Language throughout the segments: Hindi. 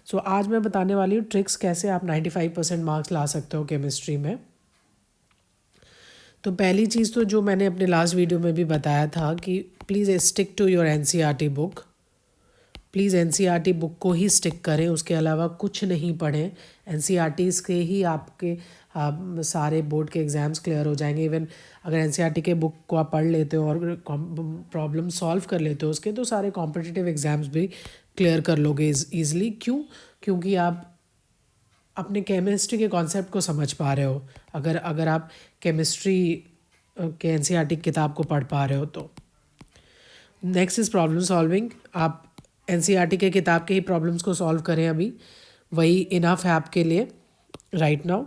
सो आज मैं बताने वाली हूँ ट्रिक्स कैसे आप 95% मार्क्स ला सकते हो केमिस्ट्री में। तो पहली चीज़ तो जो मैंने अपने लास्ट वीडियो में भी बताया था कि please stick to your NCERT book. Please NCERT book को ही स्टिक करें, उसके अलावा कुछ नहीं पढ़ें। एनसीईआरटीज़ के ही आपके सारे बोर्ड के एग्ज़ाम्स क्लियर हो जाएंगे। इवन अगर एनसीईआरटी के बुक को आप पढ़ लेते हो और प्रॉब्लम सॉल्व कर लेते हो उसके, तो सारे कॉम्पिटिटिव एग्ज़ाम्स भी क्लियर कर लोगे ईज़िली। क्योंकि आप अपने केमिस्ट्री के कॉन्सेप्ट को समझ पा रहे हो। अगर आप केमिस्ट्री के एनसीईआरटी किताब को पढ़ पा रहे हो तो। Next is problem solving. आप एनसीईआरटी के किताब के ही प्रॉब्लम्स को सॉल्व करें, अभी वही इनफ है आपके लिए राइट नाउ।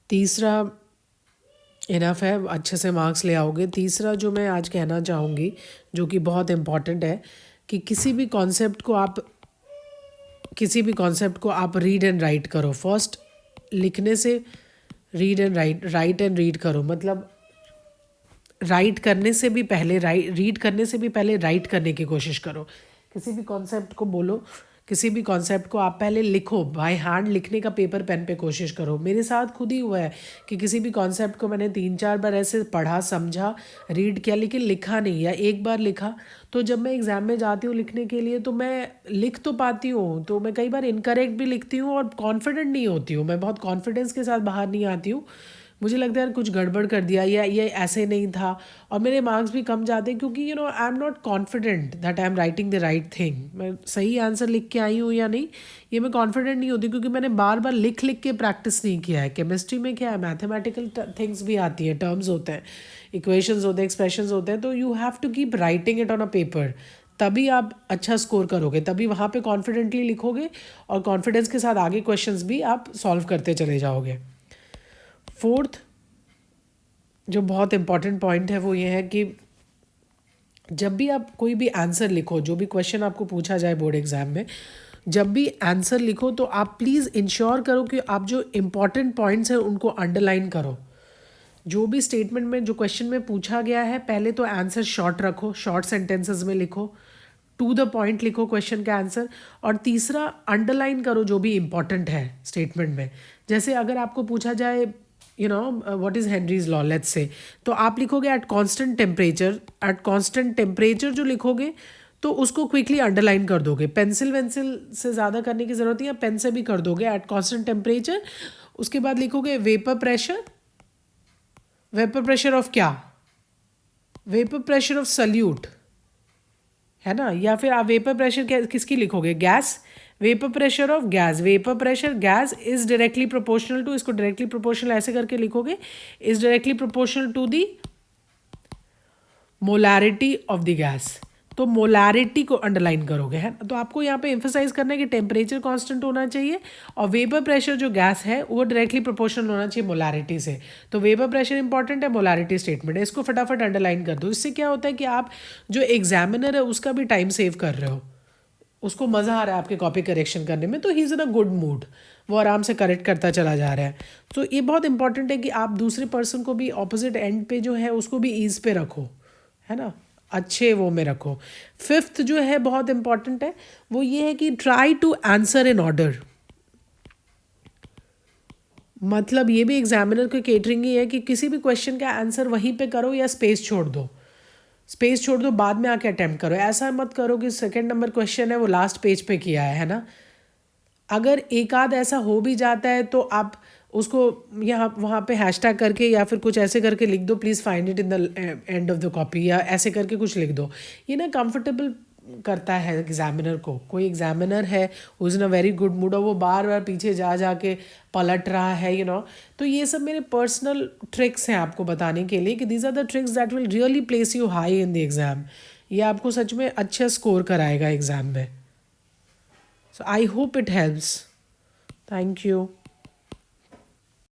तीसरा इनफ है, अच्छे से मार्क्स ले आओगे। तीसरा जो मैं आज कहना चाहूँगी, जो कि बहुत इम्पॉर्टेंट है, कि किसी भी कॉन्सेप्ट को आप रीड एंड राइट करो। फर्स्ट लिखने से read and right and read करो। मतलब रीड करने से भी पहले राइट करने की कोशिश करो। किसी भी कॉन्सेप्ट को बोलो, किसी भी कॉन्सेप्ट को आप पहले लिखो, बाय हैंड लिखने का पेपर पेन पे कोशिश करो। मेरे साथ खुद ही हुआ है कि किसी भी कॉन्सेप्ट को मैंने 3-4 बार ऐसे पढ़ा, समझा, रीड किया, लेकिन लिखा नहीं, या एक बार लिखा। तो जब मैं एग्ज़ाम में जाती हूँ लिखने के लिए तो मैं लिख तो पाती हूँ, तो मैं कई बार इनकरेक्ट भी लिखती हूँ और कॉन्फिडेंट नहीं होती हूँ। मैं बहुत कॉन्फिडेंस के साथ बाहर नहीं आती हूँ। मुझे लगता है यार कुछ गड़बड़ कर दिया, या ये ऐसे नहीं था, और मेरे मार्क्स भी कम जाते हैं क्योंकि I am not confident that I am writing the right thing. मैं सही आंसर लिख के आई हूँ या नहीं, ये मैं कॉन्फिडेंट नहीं होती क्योंकि मैंने बार बार लिख के प्रैक्टिस नहीं किया है। केमिस्ट्री में क्या है, मैथमेटिकल थिंग्स भी आती हैं, टर्म्स होते हैं, इक्वेशंस होते हैं, एक्सप्रेशंस होते हैं, तो you have to keep writing it on a paper. तभी आप अच्छा स्कोर करोगे, तभी वहाँ पे कॉन्फिडेंटली लिखोगे और कॉन्फिडेंस के साथ आगे क्वेश्चंस भी आप सॉल्व करते चले जाओगे। फोर्थ जो बहुत इम्पॉर्टेंट पॉइंट है वो ये है कि जब भी आप कोई भी आंसर लिखो, जो भी क्वेश्चन आपको पूछा जाए बोर्ड एग्जाम में, जब भी आंसर लिखो तो आप प्लीज़ इंश्योर करो कि आप जो इम्पॉर्टेंट पॉइंट्स हैं उनको अंडरलाइन करो। जो भी स्टेटमेंट में, जो क्वेश्चन में पूछा गया है, पहले तो आंसर शॉर्ट रखो, शॉर्ट सेंटेंसेस में लिखो, टू द पॉइंट लिखो क्वेश्चन का आंसर। और तीसरा, अंडरलाइन करो जो भी इम्पॉर्टेंट है स्टेटमेंट में। जैसे अगर आपको पूछा जाए what is Henry's law, let's say, तो आप लिखोगे एट कांस्टेंट टेम्परेचर जो लिखोगे तो उसको क्विकली अंडरलाइन कर दोगे। पेंसिल से ज़्यादा करने की ज़रूरत नहीं है, पेन से भी कर दोगे एट कांस्टेंट टेम्परेचर। उसके बाद लिखोगे वेपर प्रेशर ऑफ क्या, वेपर प्रेशर ऑफ सल्यूट, है ना। या फिर आप वेपर प्रेशर किसकी लिखोगे, gas, vapour pressure of gas, vapour pressure gas is directly proportional to, इसको डायरेक्टली प्रोपोर्शनल ऐसे करके लिखोगे, is directly proportional to the molarity of the gas. तो मोलैरिटी को अंडरलाइन करोगे, है ना। तो आपको यहाँ पे एम्फेसाइज करना है कि टेम्परेचर कांस्टेंट होना चाहिए और वेपर प्रेशर जो गैस है वो डायरेक्टली प्रोपोर्शनल होना चाहिए मोलैरिटी से। तो वेपर प्रेशर इंपॉर्टेंट है, मोलैरिटी स्टेटमेंट है, इसको फटाफट अंडरलाइन कर दो। इससे क्या होता है कि आप जो एग्जामिनर है उसका भी टाइम सेव कर रहे हो, उसको मज़ा आ रहा है आपके कॉपी करेक्शन करने में, तो he is in a good mood, वो आराम से करेक्ट करता चला जा रहा है। तो ये बहुत इंपॉर्टेंट है कि आप दूसरे पर्सन को भी ऑपोजिट एंड पे जो है उसको भी ईज पे रखो, है ना, अच्छे वो में रखो। फिफ्थ जो है बहुत इंपॉर्टेंट है, वो ये है कि try to answer in order. मतलब ये भी एग्जामिनर को केटरिंग ही है कि किसी भी क्वेश्चन का आंसर वहीं पे करो या स्पेस छोड़ दो, बाद में आके अटेम्प्ट करो। ऐसा मत करो कि सेकंड नंबर क्वेश्चन है वो लास्ट पेज पे किया है ना। अगर एक आध ऐसा हो भी जाता है तो आप उसको यहाँ वहाँ पे हैशटैग करके या फिर कुछ ऐसे करके लिख दो, please find it in the end of the copy, या ऐसे करके कुछ लिख दो। ये ना कंफर्टेबल करता है एग्जामिनर को। कोई एग्जामिनर है उस इन अ वेरी गुड मूड और वो बार बार पीछे जा के पलट रहा है, तो ये सब मेरे पर्सनल ट्रिक्स हैं आपको बताने के लिए कि these are the tricks that will really place you high in the exam. ये आपको सच में अच्छा स्कोर कराएगा एग्ज़ाम में। So I hope it helps. Thank you.